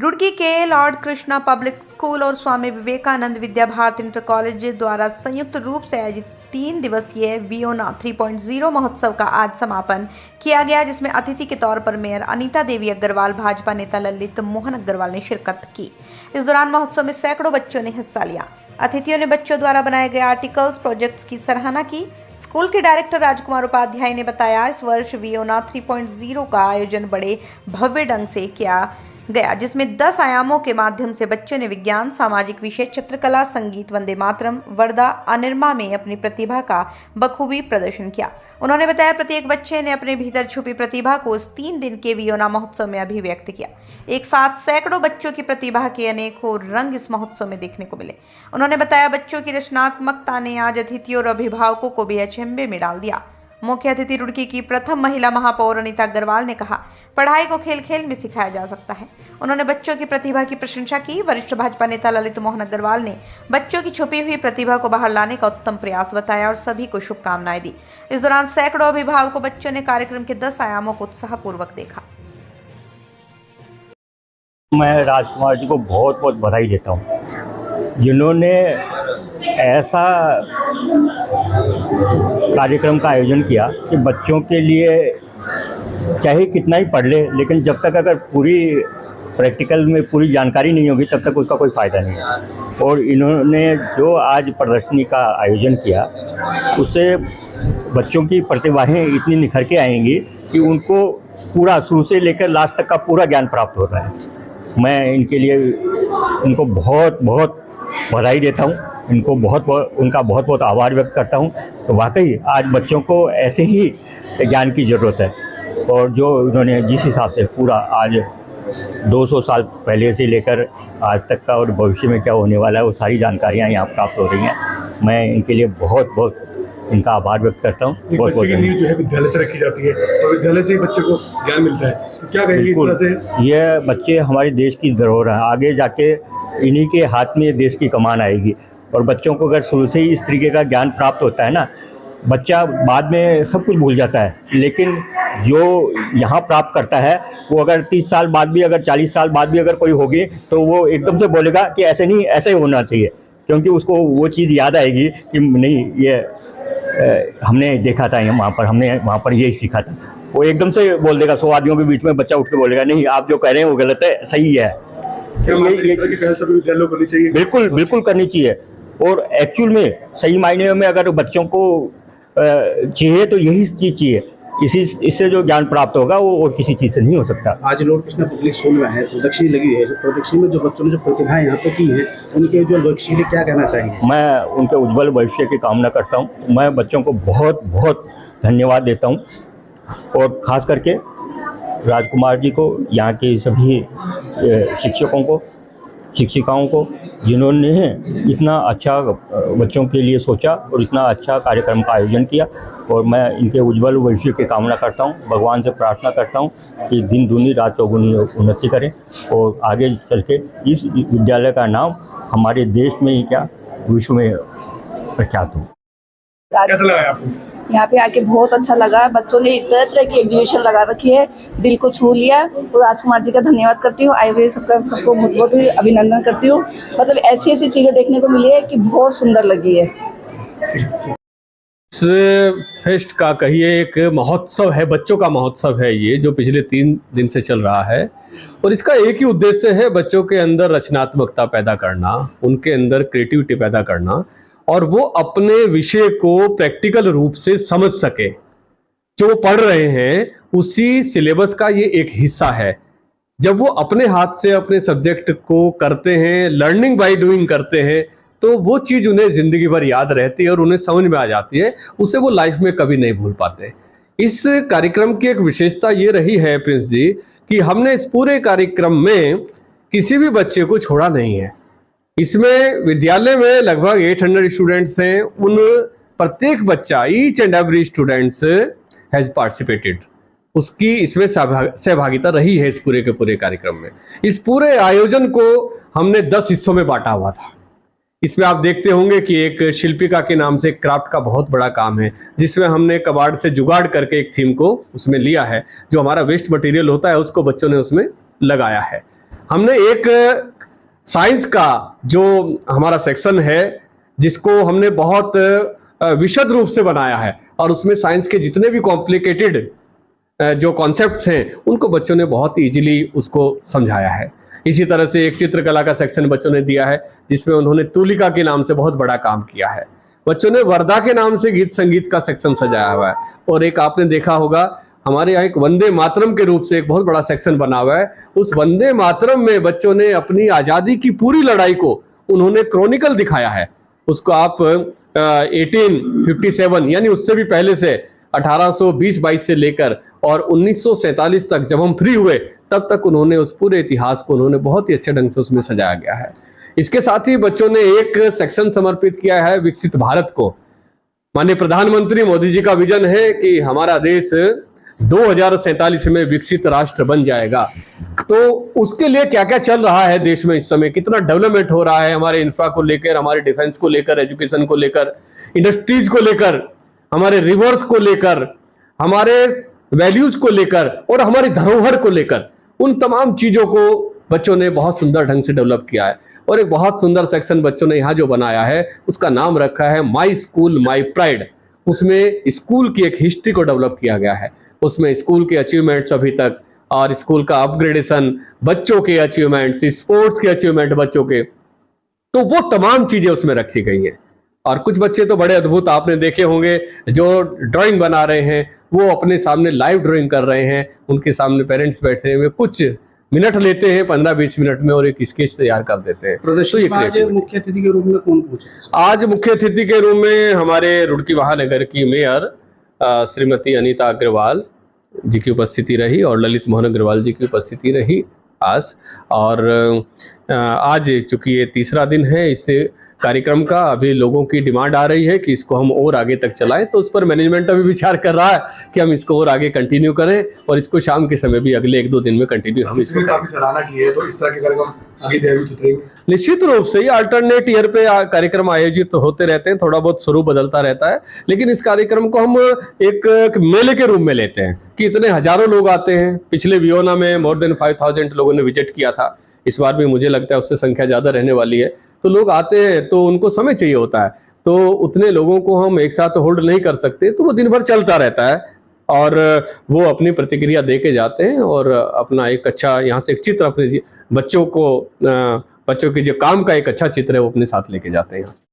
रुड़की के Lord Krishna public school और Swami Vivekananda Vidya Bharati inter college द्वारा संयुक्त रूप से आयोजित 3 दिवसीय वियोना 3.0 महोत्सव का आज समापन किया गया, जिसमें अतिथि के तौर पर मेयर अनीता देवी अग्रवाल, भाजपा नेता ललित मोहन अग्रवाल ने शिरकत की। इस दौरान महोत्सव में सैकड़ों बच्चों ने हिस्सा लिया। अतिथियों ने बच्चों द्वारा बनाए गए आर्टिकल्स, प्रोजेक्ट्स की सराहना की। स्कूल के डायरेक्टर राजकुमार उपाध्याय ने बताया, इस वर्ष वियोना 3.0 का आयोजन बड़े भव्य ढंग से किया गया, जिसमें 10 आयामों के माध्यम से बच्चों ने विज्ञान, सामाजिक विषय, चित्रकला, संगीत, वंदे मातरम, वर्दा, अनिरमा में अपनी प्रतिभा का बखूबी प्रदर्शन किया। उन्होंने बताया, प्रत्येक बच्चे ने अपने भीतर छुपी प्रतिभा को इस 3 दिन के वियोना महोत्सव में अभिव्यक्त किया। एक साथ सैकड़ों बच्चों की प्रतिभा के अनेकों रंग इस महोत्सव में देखने को मिले। उन्होंने बताया, बच्चों की रचनात्मकता ने आज अतिथियों और अभिभावकों को भी अचंभे में डाल दिया। मुख्य अतिथि रुड़की की प्रथम महिला महापौर अनीता अग्रवाल ने कहा, पढ़ाई को खेल खेल में सिखाया जा सकता है। उन्होंने बच्चों की प्रतिभा की प्रशंसा की। वरिष्ठ भाजपा नेता ललित मोहन अग्रवाल ने बच्चों की छुपी हुई प्रतिभा को बाहर लाने का उत्तम प्रयास बताया और सभी को शुभकामनाएं दी। इस दौरान सैकड़ों अभिभावकों, बच्चों ने कार्यक्रम के 10 आयामों को उत्साहपूर्वक देखा। मैं राजकुमार जी को बहुत बहुत बधाई देता हूँ, जिन्होंने ऐसा कार्यक्रम का आयोजन किया कि बच्चों के लिए चाहे कितना ही पढ़ ले, लेकिन जब तक अगर पूरी प्रैक्टिकल में पूरी जानकारी नहीं होगी तब तक उसका कोई फ़ायदा नहीं है। और इन्होंने जो आज प्रदर्शनी का आयोजन किया, उससे बच्चों की प्रतिभाएं इतनी निखर के आएंगी कि उनको पूरा शुरू से लेकर लास्ट तक का पूरा ज्ञान प्राप्त हो रहा है। मैं इनके लिए उनको बहुत बहुत बधाई देता हूँ, उनका बहुत बहुत आभार व्यक्त करता हूँ। तो वाकई आज बच्चों को ऐसे ही ज्ञान की ज़रूरत है, और जो उन्होंने जिस हिसाब से पूरा आज 200 साल पहले से लेकर आज तक का और भविष्य में क्या होने वाला है, वो सारी जानकारियाँ यहाँ प्राप्त हो रही हैं। मैं इनके लिए बहुत बहुत इनका आभार व्यक्त करता हूँ। बहुत बच्चे की नींव जो है विद्यालय से रखी जाती है और विद्यालय से ही बच्चे को ज्ञान मिलता है, तो क्या कहेंगे इस तरह से? ये बच्चे हमारे देश की धरोहर हैं। आगे जाके इन्हीं के हाथ में देश की कमान आएगी। और बच्चों को अगर शुरू से ही इस तरीके का ज्ञान प्राप्त होता है ना, बच्चा बाद में सब कुछ भूल जाता है, लेकिन जो यहाँ प्राप्त करता है वो अगर 30 साल बाद भी, अगर 40 साल बाद भी अगर कोई होगी तो वो एकदम से बोलेगा कि ऐसे नहीं, ऐसे ही होना चाहिए, क्योंकि उसको वो चीज़ याद आएगी कि नहीं, ये हमने देखा था, हमने वहाँ पर यही सीखा था। वो एकदम से बोल देगा। 100 आदमियों के बीच में बच्चा उठ के बोलेगा, नहीं, आप जो कह रहे हैं वो गलत है, सही है। क्या ये पहल सभी विद्यालयों को करनी चाहिए? बिल्कुल करनी चाहिए। और एक्चुअल में सही मायने में अगर बच्चों को चाहिए तो यही चीज़ चाहिए। इससे जो ज्ञान प्राप्त होगा वो और किसी चीज़ से नहीं हो सकता। आज लॉर्ड कृष्णा पब्लिक स्कूल में है, प्रदर्शनी लगी है। प्रदर्शनी में जो बच्चों ने जो प्रतिभाएं यहाँ पे की हैं, उनके उज्ज्वल भविष्य के लिए क्या कहना चाहेंगे? मैं उनके उज्ज्वल भविष्य की कामना करता हूँ। मैं बच्चों को बहुत बहुत धन्यवाद देता हूँ, और ख़ास करके राजकुमार जी को, यहाँ के सभी शिक्षकों को, शिक्षिकाओं को, जिन्होंने इतना अच्छा बच्चों के लिए सोचा और इतना अच्छा कार्यक्रम का आयोजन किया। और मैं इनके उज्ज्वल भविष्य की कामना करता हूँ। भगवान से प्रार्थना करता हूँ कि दिन दूनी रात चौगुनी उन्नति करें, और आगे चल के इस विद्यालय का नाम हमारे देश में ही क्या, विश्व में प्रख्यात हो। कैसा लगा आपको? यहाँ पे आके बहुत अच्छा लगा। बच्चों ने तरह तरह की एग्जीबिशन लगा रखी है, दिल को छू लिया। और राजकुमार जी का धन्यवाद करती हूँ, आए हुए सबको बहुत बहुत अभिनंदन करती हूँ। मतलब ऐसी ऐसी चीज़ें देखने को मिली है कि बहुत सुंदर लगी है। इस फेस्ट का कहिए एक महोत्सव है, बच्चों का महोत्सव है ये, जो पिछले 3 दिन से चल रहा है। और इसका एक ही उद्देश्य है, बच्चों के अंदर रचनात्मकता पैदा करना, उनके अंदर क्रिएटिविटी पैदा करना, और वो अपने विषय को प्रैक्टिकल रूप से समझ सके। जो वो पढ़ रहे हैं उसी सिलेबस का ये एक हिस्सा है। जब वो अपने हाथ से अपने सब्जेक्ट को करते हैं, लर्निंग बाय डूइंग करते हैं, तो वो चीज़ उन्हें ज़िंदगी भर याद रहती है और उन्हें समझ में आ जाती है। उसे वो लाइफ में कभी नहीं भूल पाते। इस कार्यक्रम की एक विशेषता ये रही है प्रिंस जी, कि हमने इस पूरे कार्यक्रम में किसी भी बच्चे को छोड़ा नहीं है। इसमें विद्यालय में लगभग 800 स्टूडेंट्स हैं। उन प्रत्येक बच्चा, each and every students has participated, उसकी इसमें सहभागिता रही है इस पूरे के पूरे कार्यक्रम में। इस पूरे आयोजन को हमने 10 हिस्सों में बांटा हुआ था। इसमें आप देखते होंगे कि एक शिल्पिका के नाम से क्राफ्ट का बहुत बड़ा काम है, जिसमें हमने कबाड़ से जुगाड़ करके एक थीम को उसमें लिया है। जो हमारा वेस्ट मटेरियल होता है उसको बच्चों ने उसमें लगाया है। हमने एक साइंस का जो हमारा सेक्शन है जिसको हमने बहुत विशद रूप से बनाया है और उसमें साइंस के जितने भी कॉम्प्लिकेटेड जो कॉन्सेप्ट्स हैं उनको बच्चों ने बहुत इजीली उसको समझाया है। इसी तरह से एक चित्रकला का सेक्शन बच्चों ने दिया है जिसमें उन्होंने तुलिका के नाम से बहुत बड़ा काम किया है। बच्चों ने वर्धा के नाम से गीत संगीत का सेक्शन सजाया हुआ है और एक आपने देखा होगा हमारे यहाँ एक वंदे मातरम के रूप से एक बहुत बड़ा सेक्शन बना हुआ है। उस वंदे मातरम में बच्चों ने अपनी आज़ादी की पूरी लड़ाई को उन्होंने क्रॉनिकल दिखाया है। उसको आप 1857 यानी उससे भी पहले से 1820-22 से लेकर और 1947 तक जब हम फ्री हुए तब तक उन्होंने उस पूरे इतिहास को उन्होंने बहुत ही अच्छे ढंग से उसमें सजाया गया है। इसके साथ ही बच्चों ने एक सेक्शन समर्पित किया है विकसित भारत को। माननीय प्रधानमंत्री मोदी जी का विजन है कि हमारा देश 2047 में विकसित राष्ट्र बन जाएगा। तो उसके लिए क्या क्या चल रहा है देश में इस समय, कितना डेवलपमेंट हो रहा है हमारे इंफ्रा को लेकर, हमारे डिफेंस को लेकर, एजुकेशन को लेकर, इंडस्ट्रीज को लेकर, हमारे रिवर्स को लेकर, हमारे वैल्यूज को लेकर और हमारी धरोहर को लेकर, उन तमाम चीजों को बच्चों ने बहुत सुंदर ढंग से डेवलप किया है। और एक बहुत सुंदर सेक्शन बच्चों ने यहाँ जो बनाया है उसका नाम रखा है माई स्कूल माई प्राइड। उसमें स्कूल की एक हिस्ट्री को डेवलप किया गया है। उसमें स्कूल के अचीवमेंट्स अभी तक और स्कूल का अपग्रेडेशन, बच्चों के अचीवमेंट्स, स्पोर्ट्स के अचीवमेंट बच्चों के, तो वो तमाम चीजें उसमें रखी गई हैं। और कुछ बच्चे तो बड़े अद्भुत आपने देखे होंगे जो ड्राइंग बना रहे हैं, वो अपने सामने लाइव ड्राइंग कर रहे हैं, उनके सामने पेरेंट्स बैठे हुए कुछ मिनट लेते हैं 15-20 मिनट में और एक स्केच तैयार कर देते हैं। प्रदर्शनी में आज मुख्य अतिथि के रूप में कौन पहुंचे? आज मुख्य अतिथि के रूप में हमारे रुड़की महानगर की मेयर श्रीमती अनीता अग्रवाल जी की उपस्थिति रही और ललित मोहन अग्रवाल जी की उपस्थिति रही आज। और आज चूंकि ये तीसरा दिन है इस कार्यक्रम का, अभी लोगों की डिमांड आ रही है कि इसको हम और आगे तक चलाएं, तो उस पर मैनेजमेंट अभी विचार कर रहा है कि हम इसको और आगे कंटिन्यू करें और इसको शाम के समय भी अगले 1-2 दिन में कंटिन्यू हम इसको काफी सराहना की है। तो इस तरह के कार्यक्रम आगे भी आयोजित होंगे? निश्चित रूप से ये अल्टरनेट ईयर पे कार्यक्रम आयोजित होते रहते हैं, थोड़ा बहुत स्वरूप बदलता रहता है, लेकिन इस कार्यक्रम को हम एक मेले के रूप में लेते हैं कि इतने हजारों लोग आते हैं। पिछले वियोना में मोर देन 5000 लोगों ने विजिट किया था, इस बार भी मुझे लगता है उससे संख्या ज़्यादा रहने वाली है। तो लोग आते हैं तो उनको समय चाहिए होता है, तो उतने लोगों को हम एक साथ होल्ड नहीं कर सकते, तो वो दिन भर चलता रहता है और वो अपनी प्रतिक्रिया दे के जाते हैं और अपना एक अच्छा यहाँ से एक चित्र अपने बच्चों के जो काम का एक अच्छा चित्र है वो अपने साथ लेके जाते हैं यहाँ से।